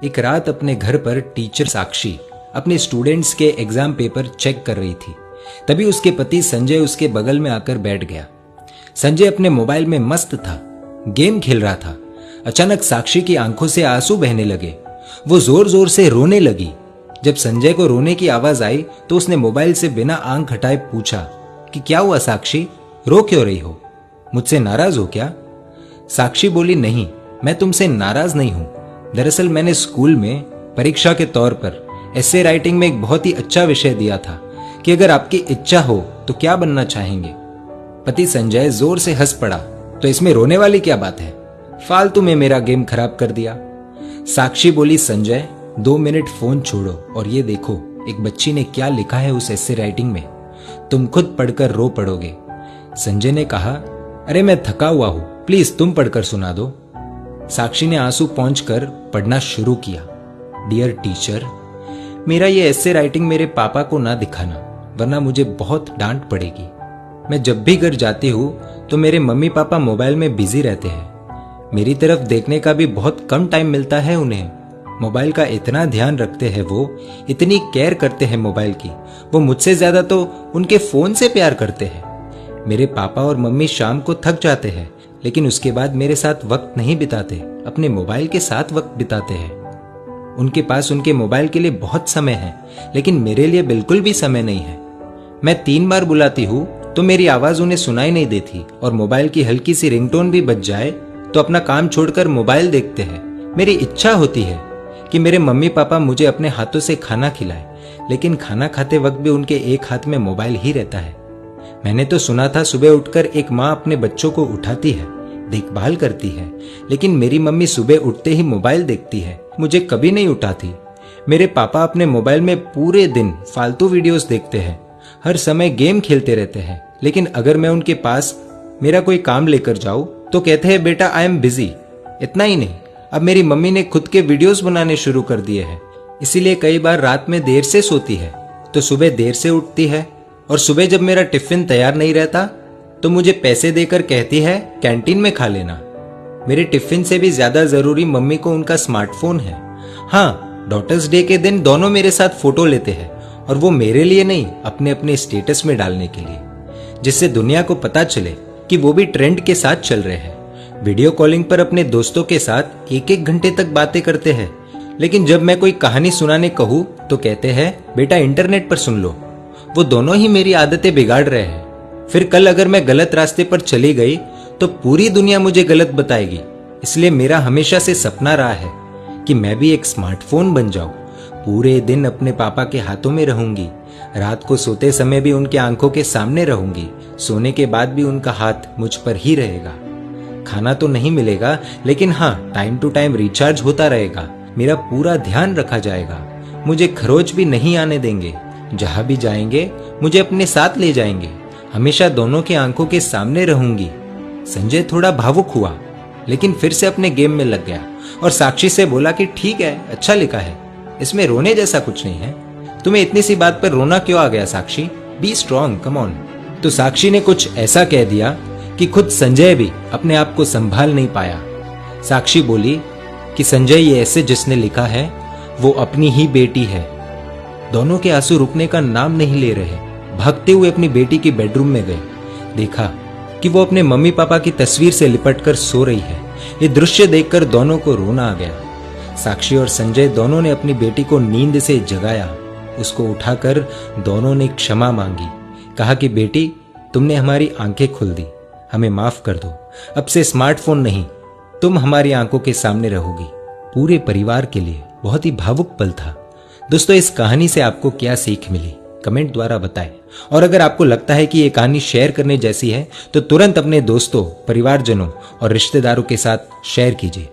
एक रात अपने घर पर टीचर साक्षी अपने स्टूडेंट्स के एग्जाम पेपर चेक कर रही थी। तभी उसके पति संजय उसके बगल में आकर बैठ गया। संजय अपने मोबाइल में मस्त था, गेम खेल रहा था। अचानक साक्षी की आंखों से आंसू बहने लगे। वो जोर जोर से रोने लगी। जब संजय को रोने की आवाज आई तो उसने मोबाइल से बिना आंख हटाए पूछा कि क्या हुआ साक्षी, रो क्यों रही हो? मुझसे नाराज हो क्या? साक्षी बोली, नहीं, मैं तुमसे नाराज नहीं हूं। दरअसल मैंने स्कूल में परीक्षा के तौर पर एसे राइटिंग में एक बहुत ही अच्छा विषय दिया था कि अगर आपकी इच्छा हो तो क्या बनना चाहेंगे। पति संजय जोर से हंस पड़ा। तो इसमें रोने वाली क्या बात है? फालतू में मेरा गेम खराब कर दिया। साक्षी बोली, संजय 2 मिनट फोन छोड़ो और ये देखो एक बच्ची ने क्या लिखा है उस एसे राइटिंग में। तुम खुद पढ़कर रो पड़ोगे। संजय ने कहा, अरे मैं थका हुआ हूं, प्लीज तुम पढ़कर सुना दो। साक्षी ने आंसू पोंछकर पढ़ना शुरू किया। डियर टीचर, मेरा ये एसे राइटिंग मेरे पापा को ना दिखाना, वरना मुझे बहुत डांट पड़ेगी। मैं जब भी घर जाती हूँ तो मेरे मम्मी पापा मोबाइल में बिजी रहते हैं। मेरी तरफ देखने का भी बहुत कम टाइम मिलता है उन्हें। मोबाइल का इतना ध्यान रखते हैं वो, इतनी केयर करते हैं मोबाइल की। वो मुझसे ज्यादा तो उनके फोन से प्यार करते हैं। मेरे पापा और मम्मी शाम को थक जाते हैं, लेकिन उसके बाद मेरे साथ वक्त नहीं बिताते, अपने मोबाइल के साथ वक्त बिताते हैं। उनके पास उनके मोबाइल के लिए बहुत समय है, लेकिन मेरे लिए बिल्कुल भी समय नहीं है। मैं 3 बार बुलाती हूँ तो मेरी आवाज उन्हें सुनाई नहीं देती और मोबाइल की हल्की सी रिंगटोन भी बज जाए तो अपना काम छोड़कर मोबाइल देखते हैं। मेरी इच्छा होती है कि मेरे मम्मी पापा मुझे अपने हाथों से खाना खिलाए, लेकिन खाना खाते वक्त भी उनके एक हाथ में मोबाइल ही रहता है। मैंने तो सुना था सुबह उठकर एक माँ अपने बच्चों को उठाती है, देखभाल करती है, लेकिन मेरी मम्मी सुबह उठते ही मोबाइल देखती है, मुझे कभी नहीं उठाती। मेरे पापा अपने मोबाइल में पूरे दिन फालतू वीडियोस देखते हैं, हर समय गेम खेलते रहते हैं, लेकिन अगर मैं उनके पास मेरा कोई काम लेकर जाऊं तो कहते हैं बेटा आई एम बिजी। इतना ही नहीं, अब मेरी मम्मी ने खुद के वीडियोस बनाने शुरू कर दिए हैं, इसीलिए कई बार रात में देर से सोती है तो सुबह देर से उठती है। और सुबह जब मेरा टिफिन तैयार नहीं रहता तो मुझे पैसे देकर कहती है कैंटीन में खा लेना। मेरे टिफिन से भी ज्यादा जरूरी मम्मी को उनका स्मार्टफोन है। हाँ, डॉटर्स डे के दिन दोनों मेरे साथ फोटो लेते हैं, और वो मेरे लिए नहीं, अपने अपने स्टेटस में डालने के लिए, जिससे दुनिया को पता चले कि वो भी ट्रेंड के साथ चल रहे हैं। वीडियो कॉलिंग पर अपने दोस्तों के साथ 1-1 घंटे तक बातें करते हैं, लेकिन जब मैं कोई कहानी सुनाने कहूँ तो कहते हैं बेटा इंटरनेट पर सुन लो। वो दोनों ही मेरी आदतें बिगाड़ रहे हैं। फिर कल अगर मैं गलत रास्ते पर चली गई तो पूरी दुनिया मुझे गलत बताएगी। इसलिए मेरा हमेशा से सपना रहा है कि मैं भी एक स्मार्टफोन बन जाऊं। पूरे दिन अपने पापा के हाथों में रहूंगी, रात को सोते समय भी उनके आंखों के सामने रहूंगी, सोने के बाद भी उनका हाथ मुझ पर ही रहेगा। खाना तो नहीं मिलेगा, लेकिन हाँ, टाइम टू टाइम रिचार्ज होता रहेगा, मेरा पूरा ध्यान रखा जाएगा, मुझे खरोच भी नहीं आने देंगे। जहां भी जाएंगे मुझे अपने साथ ले जाएंगे, हमेशा दोनों की आंखों के सामने रहूंगी। संजय थोड़ा भावुक हुआ, लेकिन फिर से अपने गेम में लग गया और साक्षी से बोला कि ठीक है, अच्छा लिखा है, इसमें रोने जैसा कुछ नहीं है। तुम्हें इतनी सी बात पर रोना क्यों आ गया Sakshi? Be strong, come on. तो साक्षी ने कुछ ऐसा कह दिया कि खुद संजय भी अपने आप को संभाल नहीं पाया। साक्षी बोली कि संजय, ये ऐसे जिसने लिखा है वो अपनी ही बेटी है। दोनों के आंसू रुकने का नाम नहीं ले रहे। भागते हुए अपनी बेटी की बेडरूम में गए, देखा कि वो अपने मम्मी पापा की तस्वीर से लिपटकर सो रही है। ये दृश्य देखकर दोनों को रोना आ गया। साक्षी और संजय दोनों ने अपनी बेटी को नींद से जगाया। उसको उठाकर दोनों ने क्षमा मांगी, कहा कि बेटी, तुमने हमारी आंखें खोल दी, हमें माफ कर दो। अब से स्मार्टफोन नहीं, तुम हमारी आंखों के सामने रहोगी। पूरे परिवार के लिए बहुत ही भावुक पल था। दोस्तों, इस कहानी से आपको क्या सीख मिली, कमेंट द्वारा बताएं। और अगर आपको लगता है कि ये कहानी शेयर करने जैसी है तो तुरंत अपने दोस्तों, परिवारजनों और रिश्तेदारों के साथ शेयर कीजिए।